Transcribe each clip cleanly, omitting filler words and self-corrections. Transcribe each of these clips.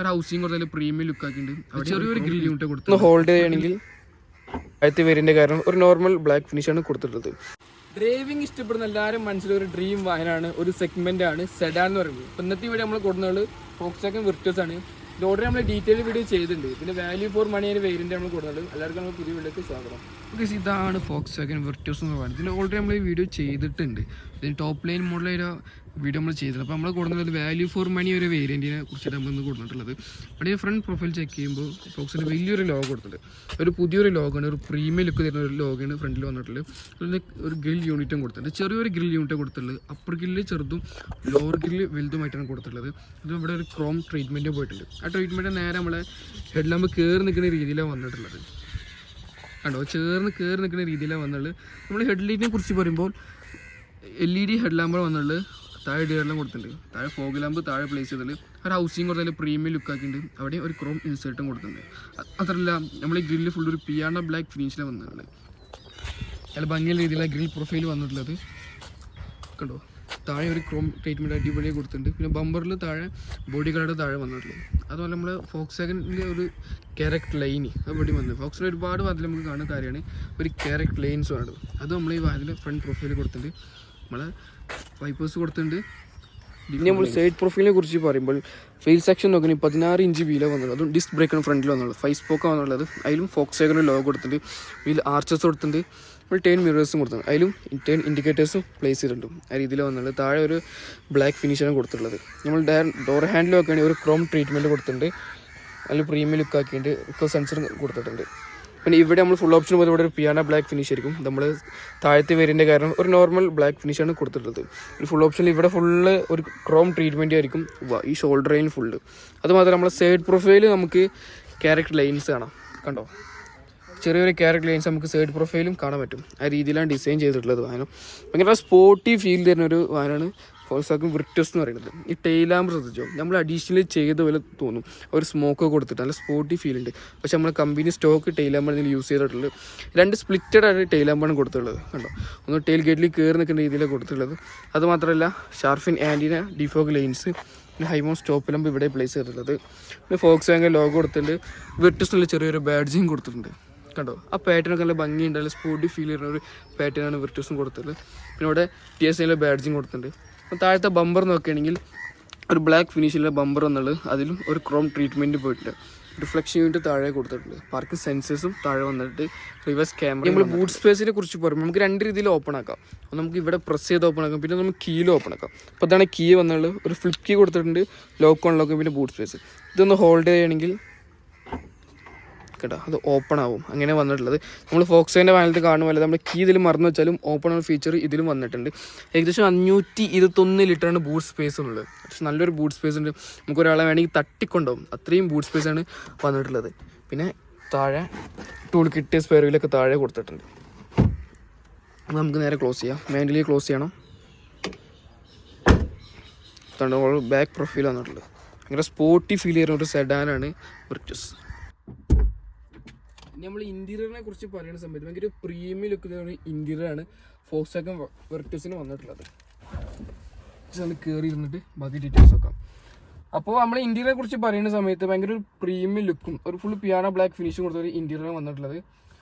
ഒരു ഹൗസിങ് കൊടുത്താൽ premium look ആക്കിയിട്ടുണ്ട്. ചെറിയൊരു ഗ്രിൽ യൂണിറ്റ് കൊടുത്തു ഹോൾഡ് ചെയ്യണമെങ്കിൽ ആദ്യത്തെ വേരിയൻ്റെ കാരണം ഒരു നോർമൽ ബ്ലാക്ക് ഫിനിഷാണ് കൊടുത്തിട്ടുള്ളത്. ഡ്രൈവിംഗ് ഇഷ്ടപ്പെടുന്ന എല്ലാവരും മനസ്സിലൊരു ഡ്രീം വാഹനമാണ്, ഒരു സെഗ്മെന്റ് ആണ് സെഡാൻ എന്ന് പറയുന്നത്. ഇപ്പം ഇന്നത്തെ വീഡിയോ നമ്മൾ കൊടുക്കുന്നത് ഫോക്സ്വാഗൺ വിർട്ടസ് ആണ്. ഇത് ഓൾറെഡി നമ്മൾ ഡീറ്റെയിൽ വീഡിയോ ചെയ്തിട്ടുണ്ട്. ഇതിന്റെ വാല്യൂ ഫോർ മണി ഒരു വേരിയന്റ് നമ്മൾ കൊടുക്കുന്നത്. എല്ലാവർക്കും നമ്മൾ പുതിയ വീഡിയോക്ക് സ്വാഗതം. ഇതാണ് ഫോക്സ്വാഗൺ വിർട്ടസ് എന്ന് പറയുന്നത്. ഇതിന് ഓൾറെഡി നമ്മൾ ഈ വീഡിയോ ചെയ്തിട്ടുണ്ട്. ഇതിന് ടോപ്പ് ലൈൻ മോഡലൊരു വീഡിയോ നമ്മൾ ചെയ്തിട്ടുണ്ട്. അപ്പോൾ നമ്മൾ കൊടുക്കുന്നത് വാല്യൂ ഫോർ മണി ഒരു വേരിയന്റിനെ കുറിച്ചിട്ട് നമ്മൾ ഇന്ന് കൊടുത്തിട്ടുള്ളത്. അവിടെ ഫ്രണ്ട് പ്രൊഫൈൽ ചെക്ക് ചെയ്യുമ്പോൾ ഫോക്സിന് വലിയൊരു ലോഗോ കൊടുത്തിട്ടുണ്ട്. ഒരു പുതിയൊരു ലോഗാണ്, ഒരു പ്രീമിയം ലുക്ക് തരുന്ന ഒരു ലോഗാണ് ഫ്രണ്ടിൽ വന്നിട്ടുള്ളത്. അതിന് ഒരു ഗ്രിൽ യൂണിറ്റും കൊടുത്തിട്ടുണ്ട്. ചെറിയൊരു ഗ്രിൽ യൂണിറ്റ് കൊടുത്തിട്ടുള്ളത്. അപ്പർ ഗ്രില്ല് ചെറുതും ലോവർ ഗ്രില്ല് വലുതുമായിട്ടാണ് കൊടുത്തിട്ടുള്ളത്. അത് ഇവിടെ ഒരു ക്രോം ട്രീറ്റ്മെൻറ്റ് പോയിട്ടുണ്ട്. ആ ട്രീറ്റ്മെൻറ്റ് നേരെ നമ്മളെ ഹെഡ് ലാമ്പ് കയറി നിൽക്കുന്ന രീതിയിലാണ് വന്നിട്ടുള്ളത്. കണ്ടോ, കയറി നിൽക്കുന്ന രീതിയിലാണ് വന്നുള്ളത്. നമ്മൾ ഹെഡ് ലൈറ്റിനെ കുറിച്ച് പറയുമ്പോൾ LED ഹെഡ് ലാമ്പാണ് വന്നുള്ളത്. താഴെ ഡിയർലാം കൊടുത്തിട്ടുണ്ട്. താഴെ ഫോഗ് ലാമ്പ് താഴെ പ്ലേസ് ചെയ്തിട്ടുണ്ട്. ഒരു ഹൗസിങ് കൊടുത്താൽ പ്രീമിയം ലുക്ക് ആക്കിയിട്ടുണ്ട്. അവിടെ ഒരു ക്രോം ഇൻസേർട്ടും കൊടുത്തിട്ടുണ്ട്. അതല്ല, നമ്മൾ ഈ ഗ്രില്ല് ഫുൾ ഒരു പിയാനോ ബ്ലാക്ക് ഫിനിഷിലാണ് വന്നിട്ടുള്ളത്. നല്ല ഭംഗിയുള്ള രീതിയിലുള്ള ഗ്രിൽ പ്രൊഫൈൽ വന്നിട്ടുള്ളത്. കണ്ടോ, താഴെ ഒരു ക്രോം ട്രീറ്റ്മെൻറ്റ് അടിപൊളിയായി കൊടുത്തിട്ടുണ്ട്. പിന്നെ ബമ്പറിൽ താഴെ ബോഡി കളറുടെ താഴെ വന്നിട്ടുള്ളത്. അതുപോലെ നമ്മൾ ഫോക്സ്വാഗണിൻ്റെ ഒരു ക്യാരക്ടർ ലൈന് അതുപടി വന്നത്. ഫോക്സിൽ ഒരുപാട് വാതിൽ നമുക്ക് കാണുന്ന കാര്യമാണ് ഒരു ക്യാരക്ടർ ലൈൻസ് ആണ്. അത് നമ്മൾ ഈ വാതിൽ ഫ്രണ്ട് പ്രൊഫൈൽ കൊടുത്തിട്ടുണ്ട്. നമ്മൾ വൈപ്പേഴ്സ് കൊടുത്തിട്ടുണ്ട്. പിന്നെ നമ്മൾ സൈഡ് പ്രൊഫൈലിനെ കുറിച്ച് പറയുമ്പോൾ ഫെയിൽ സെക്ഷൻ നോക്കി 16 ഇഞ്ച് വീലാണ് വന്നുള്ളത്. അതും ഡിസ്ക് ബ്രേക്കാണ് ഫ്രണ്ടിൽ വന്നുള്ളത്. 5 സ്പോക്കാണ് വന്നുള്ളത്. അതിലും ഫോക്സ്വാഗൺ ലോഗോ കൊടുത്തിട്ടുണ്ട്. വീൽ ആർച്ചസ് കൊടുത്തിട്ടുണ്ട്. നമ്മൾ 10 മിറേഴ്സും കൊടുത്തിട്ടുണ്ട്. അതിലും 10 ഇൻഡിക്കേറ്റേഴ്സും പ്ലേസ് ചെയ്തിട്ടുണ്ട്. ആ രീതിയിൽ വന്നുള്ളത്. താഴെ ഒരു ബ്ലാക്ക് ഫിനിഷാണ് കൊടുത്തിട്ടുള്ളത്. നമ്മൾ ഡോർ ഹാൻഡിൽ വെക്കുകയാണെങ്കിൽ ഒരു ക്രോം ട്രീറ്റ്മെൻറ്റ് കൊടുത്തിട്ടുണ്ട്. അതിൽ പ്രീമിയം ലുക്ക് ആക്കിയിട്ട് റിക്കോ സെൻസർ കൊടുത്തിട്ടുണ്ട്. പിന്നെ ഇവിടെ നമ്മൾ ഫുൾ ഓപ്ഷൻ പോലെ ഇവിടെ ഒരു പിയാനോ ബ്ലാക്ക് ഫിനിഷ് ആയിരിക്കും. നമ്മൾ താഴത്തെ വേരിയൻ്റെ കാരണം ഒരു നോർമൽ ബ്ലാക്ക് ഫിനിഷാണ് കൊടുത്തിട്ടുള്ളത്. ഫുൾ ഓപ്ഷനിൽ ഇവിടെ ഫുള്ള് ഒരു ക്രോം ട്രീറ്റ്മെൻറ്റ് ആയിരിക്കും ഈ ഷോൾഡർ ലൈൻ ഫുള്ള്. അതുമാത്രം നമ്മളെ സൈഡ് പ്രൊഫൈൽ നമുക്ക് ക്യാരക്ടർ ലൈൻസ് കാണാം. കണ്ടോ, ചെറിയൊരു ക്യാരക്ടർ ലൈൻസ് നമുക്ക് സൈഡ് പ്രൊഫൈലും കാണാൻ പറ്റും. ആ രീതിയിലാണ് ഡിസൈൻ ചെയ്തിട്ടുള്ളത് വാഹനം. ഭയങ്കര സ്പോർട്ടി ഫീൽ തരുന്ന ഒരു വാഹനമാണ് ഫോക്സ്വാഗൺ വിർട്ടസ് എന്ന് പറയുന്നത്. ഈ ടെയിൽ ലാമ്പ് ശ്രദ്ധിച്ചോ, നമ്മൾ അഡീഷണലി ചെയ്ത പോലെ തോന്നും. ഒരു സ്മോക്ക് കൊടുത്തിട്ട് നല്ല സ്പോർട്ടി ഫീൽ ഉണ്ട്. പക്ഷെ നമ്മൾ കമ്പനി സ്റ്റോക്ക് ടെയിൽ ലാമ്പാണ് ഇതിൽ യൂസ് ചെയ്തിട്ടുള്ളത്. 2 സ്പ്ലിറ്റഡ് ആയിട്ട് ടെയിൽ ലാമ്പാണ് കൊടുത്തിട്ടുള്ളത്. കണ്ടോ, ഒന്ന് ടെയിൽ ഗേറ്റിൽ കയറി നിൽക്കുന്ന രീതിയിലാണ് കൊടുത്തിട്ടുള്ളത്. അതുമാത്രമല്ല ഷാർഫിൻ ആൻറ്റിന ഡിഫോഗ് ലൈൻസ്, പിന്നെ ഹൈമോൺ സ്റ്റോപ്പ് ലാമ്പ് ഇവിടെ പ്ലേസ് ചെയ്തിട്ടുള്ളത്. പിന്നെ ഫോക്സ്വാഗൺ ലോഗോ കൊടുത്തിട്ടുണ്ട്. വിർട്ടസിനുള്ള ചെറിയൊരു ബാഡ്ജിങ് കൊടുത്തിട്ടുണ്ട്. കണ്ടോ, ആ പാറ്റേണൊക്കെ നല്ല ഭംഗിയുണ്ട്. നല്ല സ്പോർട്ടി ഫീൽ ചെയ്യുന്ന ഒരു പാറ്റേണാണ് വിർട്ടസും കൊടുത്തത്. പിന്നെ ഇവിടെ TSIലെ ബാഡ്ജിങ് കൊടുത്തിട്ടുണ്ട്. താഴത്തെ ബമ്പർ നോക്കുകയാണെങ്കിൽ ഒരു ബ്ലാക്ക് ഫിനിഷിലുള്ള ബമ്പർ എന്നുള്ളത്. അതിലും ഒരു ക്രോം ട്രീറ്റ്മെൻറ്റ് പോയിട്ടുണ്ട്. റിഫ്ലക്ഷൻ യൂണിറ്റ് താഴെ കൊടുത്തിട്ടുണ്ട്. പാർക്കിംഗ് സെൻസേഴ്സും താഴെ വന്നിട്ട് റിവേഴ്സ് ക്യാമറ. നമ്മൾ ബൂട്ട് സ്പേസിനെ കുറിച്ച് പറയുമ്പോൾ നമുക്ക് 2 രീതിയിൽ ഓപ്പൺ ആക്കാം. നമുക്ക് ഇവിടെ പ്രസ് ചെയ്ത് ഓപ്പൺ ആക്കാം, പിന്നെ നമുക്ക് കീയിൽ ഓപ്പൺ ആക്കാം. അപ്പോൾ അതാണ് കീ വന്നുള്ളത്. ഒരു ഫ്ലിപ്പ് കീ കൊടുത്തിട്ടുണ്ട്. ലോക്ക് ഓൺലോക്കും പിന്നെ ബൂട്ട് സ്പേസ്. ഇതൊന്ന് ഹോൾഡ് ചെയ്യണമെങ്കിൽ കേട്ടോ അത് ഓപ്പൺ ആവും. അങ്ങനെ വന്നിട്ടുള്ളത്. നമ്മൾ ഫോക്സ്വാഗൻ്റെ വാഹനത്തിൽ കാണുമ്പോൾ നമ്മൾ കീ ഇതിൽ മറന്നു വെച്ചാലും ഓപ്പൺ ആവുന്ന ഫീച്ചർ ഇതിലും വന്നിട്ടുണ്ട്. ഏകദേശം 521 ലിറ്ററാണ് ബൂട്ട് സ്പേസ് ഉള്ളത്. പക്ഷെ നല്ലൊരു ബൂട്ട് സ്പേസ് ഉണ്ട്. നമുക്ക് ഒരാളെ വേണമെങ്കിൽ തട്ടിക്കൊണ്ടാവും, അത്രയും ബൂട്ട് സ്പേസാണ് വന്നിട്ടുള്ളത്. പിന്നെ താഴെ ടൂൾ കിറ്റ് സ്പെയർ വീലൊക്കെ താഴെ കൊടുത്തിട്ടുണ്ട്. നമുക്ക് നേരെ ക്ലോസ് ചെയ്യാം. മാനുവലി ക്ലോസ് ചെയ്യണം. ബാക്ക് പ്രൊഫൈൽ വന്നിട്ടുള്ളത്. ഭയങ്കര സ്പോർട്ടി ഫീൽ ചെയ്യുന്ന ഒരു സെഡാനാണ് വിർട്ടസ്. നമ്മൾ ഇൻറ്റീരിയറിനെ കുറിച്ച് പറയുന്ന സമയത്ത് ഭയങ്കര പ്രീമിയം ലുക്ക് ഇൻറ്റീരിയറാണ് ഫോക്സ്വാഗൺ വിർട്ടസിന് വന്നിട്ടുള്ളത്. കയറി ഇരുന്നിട്ട് ബാക്കി ഡീറ്റെയിൽസ് നോക്കാം. അപ്പോൾ നമ്മൾ ഇൻറ്റീരിയറെ കുറിച്ച് പറയുന്ന സമയത്ത് ഭയങ്കര ഒരു പ്രീമിയം ലുക്കും ഒരു ഫുൾ പിയാനോ ബ്ലാക്ക് ഫിനിഷും കൊടുത്ത ഒരു ഇൻറ്റീരിയറാണ് വന്നിട്ടുള്ളത്.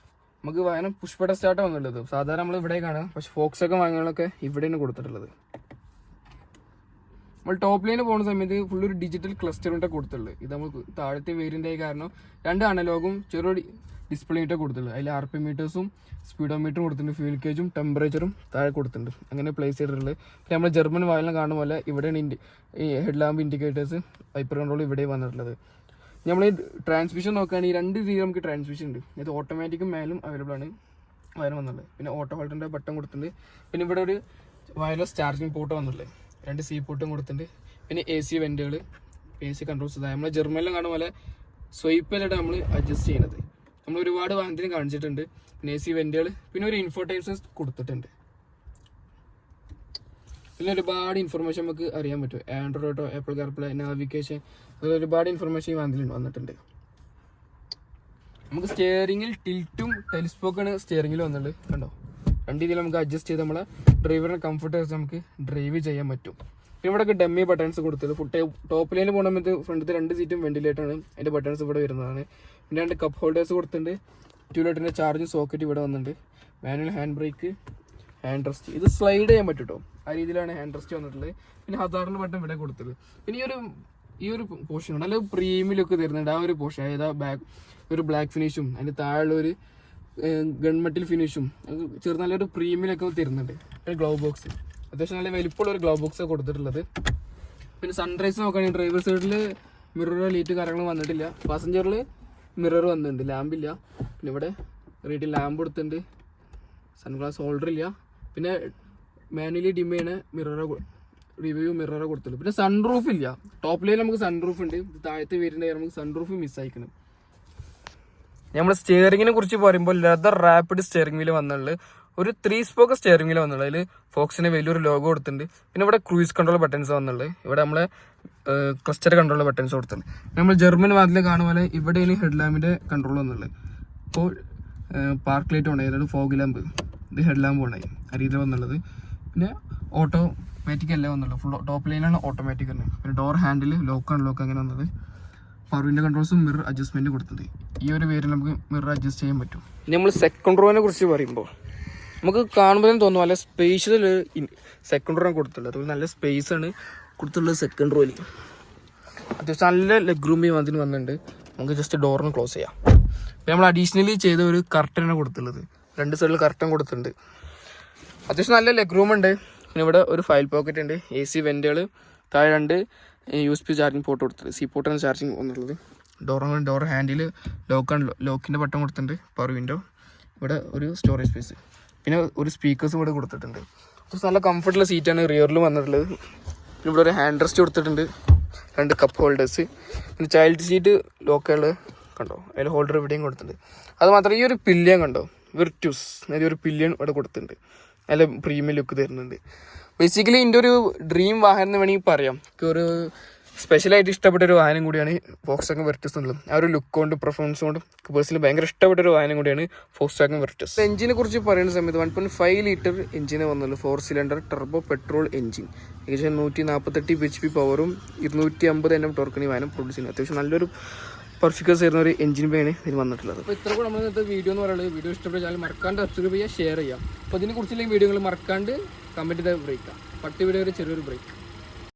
നമുക്ക് വാഹനം പുഷ്പട സ്റ്റാർട്ടാണ് വന്നിട്ടുള്ളത്. സാധാരണ നമ്മൾ ഇവിടെ കാണാം, പക്ഷേ ഫോക്സ്വാഗൺ വാഹനങ്ങളൊക്കെ ഇവിടെയാണ് കൊടുത്തിട്ടുള്ളത്. നമ്മൾ ടോപ്പ് ലൈന് പോകുന്ന സമയത്ത് ഫുൾ ഒരു ഡിജിറ്റൽ ക്ലസ്റ്ററിൻ്റെ കൊടുത്തിട്ടുള്ളത്. ഇത് നമ്മൾ താഴത്തെ വേരിയൻ്റ് ആയ കാരണം 2 അനലോഗും ചെറിയ ഡിസ്പ്ലേ യൂണിറ്റ് കൊടുത്തിട്ടുണ്ട്. അതിൽ RPM മീറ്റേഴ്സും സ്പീഡോമീറ്ററും കൊടുത്തിട്ടുണ്ട്. ഫ്യൂൽ കേജും ടെമ്പറേച്ചറും താഴെ കൊടുത്തിട്ടുണ്ട്. അങ്ങനെ പ്ലേസ് ചെയ്തിട്ടുള്ളത്. പിന്നെ നമ്മൾ ജർമ്മൻ വാഹനം കാണുന്ന പോലെ ഇവിടെയാണ് ഈ head lamp indicators wiper control ഇവിടെ വന്നിട്ടുള്ളത്. നമ്മൾ ഈ ട്രാൻസ്മിഷൻ നോക്കുകയാണെങ്കിൽ 2 രീതിയിൽ നമുക്ക് ട്രാൻസ്മിഷൻ ഉണ്ട്. ഇത് ഓട്ടോമാറ്റിക്കും മാനുവലും അവൈലബിൾ ആണ് വാഹനം വന്നുള്ളത്. പിന്നെ ഓട്ടോ ഹോൾഡറിൻ്റെ ബട്ടൺ കൊടുത്തിട്ടുണ്ട്. പിന്നെ ഇവിടെ ഒരു വയർലെസ് ചാർജിങ് പോർട്ട് വന്നുള്ളത്. 2 C പോർട്ടും കൊടുത്തിട്ടുണ്ട്. പിന്നെ AC വെൻറ്റുകൾ, AC കൺട്രോൾസ്. നമ്മൾ ജർമ്മനിലും കാണുന്ന പോലെ സ്വൈപ്പിലായിട്ട് നമ്മൾ അഡ്ജസ്റ്റ് ചെയ്യുന്നത്. നമ്മൾ ഒരുപാട് വാഹനത്തിന് കാണിച്ചിട്ടുണ്ട്. പിന്നെ AC വെൻറ്റുകൾ, പിന്നെ ഒരു ഇൻഫോടൈൻമെന്റ് കൊടുത്തിട്ടുണ്ട്. പിന്നെ ഒരുപാട് ഇൻഫർമേഷൻ നമുക്ക് അറിയാൻ പറ്റും. ആൻഡ്രോയിഡോ, ആപ്പിൾ കാർപ്ലേ, നാവിഗേഷൻ, അങ്ങനെ ഒരുപാട് ഇൻഫർമേഷൻ ഈ വാഹനത്തിൽ വന്നിട്ടുണ്ട്. നമുക്ക് സ്റ്റിയറിംഗിൽ ടിൽറ്റും ടെലിസ്പോക്കാണ് സ്റ്റിയറിംഗിൽ വന്നിട്ടുണ്ട്. കണ്ടോ, 2 രീതിയിൽ നമുക്ക് അഡ്ജസ്റ്റ് ചെയ്ത് നമ്മളെ ഡ്രൈവറിന് കംഫർട്ട് നമുക്ക് ഡ്രൈവ് ചെയ്യാൻ പറ്റും. ഇവിടെ ഡമ്മി ബട്ടൺസ് കൊടുത്തത് ടോപ്പ് ലൈനിൽ പോകണ സമയത്ത് ഫ്രണ്ടിൽ 2 സീറ്റും വെന്റിലേറ്റർ ആണ്. അതിന്റെ ബട്ടൺസ് ഇവിടെ വരുന്നതാണ്. പിന്നെ 2 കപ്പ് ഹോൾഡേഴ്സ് കൊടുത്തിട്ടുണ്ട്. 2 ലിറ്ററിന്റെ ചാർജിങ് സോക്കറ്റ് ഇവിടെ വന്നിട്ടുണ്ട്. Manual hand brake, hand rest, ഇത് സ്ലൈഡ് ചെയ്യാൻ പറ്റും കേട്ടോ. ആ രീതിയിലാണ് ഹാൻഡ് റെസ്റ്റ് വന്നിട്ടുള്ളത്. പിന്നെ ഹസാറിന്റെ ബട്ടൺ ഇവിടെ കൊടുത്തത്. പിന്നെ ഈ ഒരു പോർഷൻ നല്ല പ്രീമിയം ലുക്ക് തരുന്നുണ്ട്. ആ ഒരു പോർഷൻ അതായത് ബാക്ക് ഒരു ബ്ലാക്ക് ഫിനിഷും അതിന്റെ താഴെ ഒരു ഗൺമെറ്റൽ ഫിനിഷും നല്ലൊരു പ്രീമിയമൊക്കെ തരുന്നുണ്ട്. ഗ്ലൗ ബോക്സ് അത്യാവശ്യം നല്ല വലിപ്പമുള്ള ഒരു ഗ്ലൗ ബോക്സ് കൊടുത്തിട്ടുള്ളത്. പിന്നെ സൺറൈസ് നോക്കുകയാണെങ്കിൽ ഡ്രൈവർ സൈഡിൽ മിറർ ലൈറ്റ് കാര്യങ്ങൾ വന്നിട്ടില്ല. പാസഞ്ചറിൽ മിറർ വന്നിട്ടുണ്ട്, ലാമ്പില്ല. പിന്നെ ഇവിടെ റീഡിൽ ലാമ്പ് കൊടുത്തിട്ടുണ്ട്. സൺഗ്ലാസ് ഹോൾഡർ ഇല്ല. പിന്നെ മാനുവലി ഡിം ചെയ്യണ റിവ്യൂ മിറർ കൊടുത്തിട്ടുണ്ട്. പിന്നെ സൺറൂഫ് ഇല്ല. ടോപ്പ് ലൈനിൽ നമുക്ക് സൺറൂഫ് ഉണ്ട്. താഴത്തെ വേരിയന്റ് നമുക്ക് സൺറൂഫ് മിസ്സായിക്കണം. നമ്മൾ സ്റ്റിയറിങ്ങിനെ കുറിച്ച് പറയുമ്പോൾ ലെതർ റാപ്പിഡ് സ്റ്റിയറിംഗ് വീല് വന്നുള്ളത് ഒരു 3 സ്പോക്ക് സ്റ്റിയറിംഗ് വീല് വന്നുള്ളത്. അതിൽ ഫോക്സിന് വലിയൊരു ലോഗോ കൊടുത്തിട്ടുണ്ട്. പിന്നെ ഇവിടെ ക്രൂയിസ് കൺട്രോൾ ബട്ടൺസ് വന്നുള്ളത്. ഇവിടെ നമ്മളെ ക്ലസ്റ്റർ കൺട്രോൾ ബട്ടൺസ് കൊടുത്തിട്ടുണ്ട്. നമ്മൾ ജർമ്മൻ വാതിൽ കാണുന്ന പോലെ ഇവിടെയാണ് ഹെഡ് ലാമ്പിന്റെ കൺട്രോൾ വന്നുള്ളത്. ഇപ്പോൾ പാർക്ക് ലൈറ്റ് ഉണ്ടായി, അതായത് ഫോഗ് ലാമ്പ്, ഇത് ഹെഡ് ലാമ്പ് ഉണ്ടായി, ആ രീതിയിൽ വന്നുള്ളത്. പിന്നെ ഓട്ടോമാറ്റിക് അല്ല വന്നുള്ളത്, ഫുൾ ടോപ്പ് ലൈനാണ് ഓട്ടോമാറ്റിക് തന്നെ. പിന്നെ ഡോർ ഹാൻഡിൽ ലോക്ക് അൺലോക്ക് അങ്ങനെ വന്നത്. പവറിൻ്റെ കൺട്രോൾസും മിറർ അഡ്ജസ്റ്റ്മെൻറ്റ് കൊടുത്തത്. ഈ ഒരു പേരിൽ നമുക്ക് മിറർ അഡ്ജസ്റ്റ് ചെയ്യാൻ പറ്റും. ഇനി നമ്മൾ സെക്കൻഡ് റോനെ കുറിച്ച് പറയുമ്പോൾ നമുക്ക് കാണുമ്പോൾ തോന്നും നല്ല സ്പേഷ്യൽ സെക്കൻഡ് റോ കൊടുത്തിട്ടുള്ളത്. അതുപോലെ നല്ല സ്പേസ് ആണ് കൊടുത്തിട്ടുള്ളത് സെക്കൻഡ് റോയിൽ. അത്യാവശ്യം നല്ല ലെഗ് റൂമിൽ അതിന് വന്നിട്ടുണ്ട്. നമുക്ക് ജസ്റ്റ് ഡോറിന് ക്ലോസ് ചെയ്യാം. പിന്നെ നമ്മൾ അഡീഷണലി ചെയ്ത ഒരു കർട്ടനാണ് കൊടുത്തിട്ടുള്ളത്. 2 സൈഡിൽ കർട്ടൻ കൊടുത്തിട്ടുണ്ട്. അത്യാവശ്യം നല്ല ലെഗ് റൂം ഉണ്ട്. പിന്നെ ഇവിടെ ഒരു ഫയൽ പോക്കറ്റ് ഉണ്ട്, AC വെൻറ്റുകൾ, താഴെ 2 USB ചാർജിങ് പോർട്ട് കൊടുത്തിട്ടുണ്ട്. സി പോർട്ടാണ് ചാർജിങ് വന്നിട്ടുള്ളത്. ഡോർ ഹാൻഡിൽ ലോക്കിൻ്റെ ബട്ടൺ കൊടുത്തിട്ടുണ്ട്. പവർ വിൻഡോ, ഇവിടെ ഒരു സ്റ്റോറേജ് സ്പേസ്, പിന്നെ ഒരു സ്പീക്കേഴ്സ് ഇവിടെ കൊടുത്തിട്ടുണ്ട്. നല്ല കംഫർട്ടുള്ള സീറ്റാണ് റിയറിൽ വന്നിട്ടുള്ളത്. പിന്നെ ഇവിടെ ഒരു ഹാൻഡ് റെസ്റ്റ് കൊടുത്തിട്ടുണ്ട്, 2 കപ്പ് ഹോൾഡേഴ്സ്, പിന്നെ ചൈൽഡ് സീറ്റ് ലോക്കുകൾ കണ്ടോ, അതിൽ ഹോൾഡർ ഇവിടെയും കൊടുത്തിട്ടുണ്ട്. അത് മാത്രമല്ല ഈ ഒരു പില്ലിയൻ കണ്ടോ, വിർട്യൂസ്, അതായത് ഒരു പില്ലിയൻ ഇവിടെ കൊടുത്തിട്ടുണ്ട്. നല്ല പ്രീമിയം ലുക്ക് തരുന്നുണ്ട്. ബേസിക്കലി എൻ്റെ ഒരു ഡ്രീം വാഹനം എന്ന് വേണമെങ്കിൽ പറയാം. ഒരു സ്പെഷ്യലായിട്ട് ഇഷ്ടപ്പെട്ട ഒരു വാഹനം കൂടിയാണ് ഫോക്സ്വാഗൺ വെർട്ടസ് എന്നുള്ളത്. ആ ഒരു ലുക്ക് കൊണ്ടും പെർഫോമൻസ് കൊണ്ടും പേഴ്സണലി ഭയങ്കര ഇഷ്ടപ്പെട്ട ഒരു വാഹനം കൂടിയാണ് ഫോക്സ്വാഗൺ വെർട്ടസ്. എഞ്ചിനെ കുറിച്ച് പറയുന്ന സമയത്ത് 1.5 ലിറ്റർ എഞ്ചിനെ വന്നുള്ളൂ. 4 സിലിണ്ടർ ടർബോ പെട്രോൾ എഞ്ചിൻ, ഏകദേശം 148 HP പവറും 250 Nm ടോർക്കിന് വാഹനം പ്രൊഡ്യൂസ് ചെയ്യുന്നത്. അത്യാവശ്യം നല്ലൊരു പെർഫിക്കസ് ചെയ്യുന്ന ഒരു എഞ്ചിൻ പേയാണ് ഇതിന് വന്നിട്ടുള്ളത്. അപ്പോൾ ഇത്ര കൂടെ നമ്മൾ ഇന്നത്തെ വീഡിയോ എന്ന് പറയുന്നത്, വീഡിയോ ഇഷ്ടപ്പെട്ട ചാനൽ മറക്കാണ്ട് സബ്സ്ക്രൈബ് ചെയ്യുക, ഷെയർ ചെയ്യുക. അപ്പോൾ ഇതിനെക്കുറിച്ചുള്ള വീഡിയോകൾ മറക്കാണ്ട് കമൻറ്റ് ചെയ്ത് ബ്രേക്ക്. 10 വീഡിയോ ഒരു ചെറിയൊരു ബ്രേക്ക്.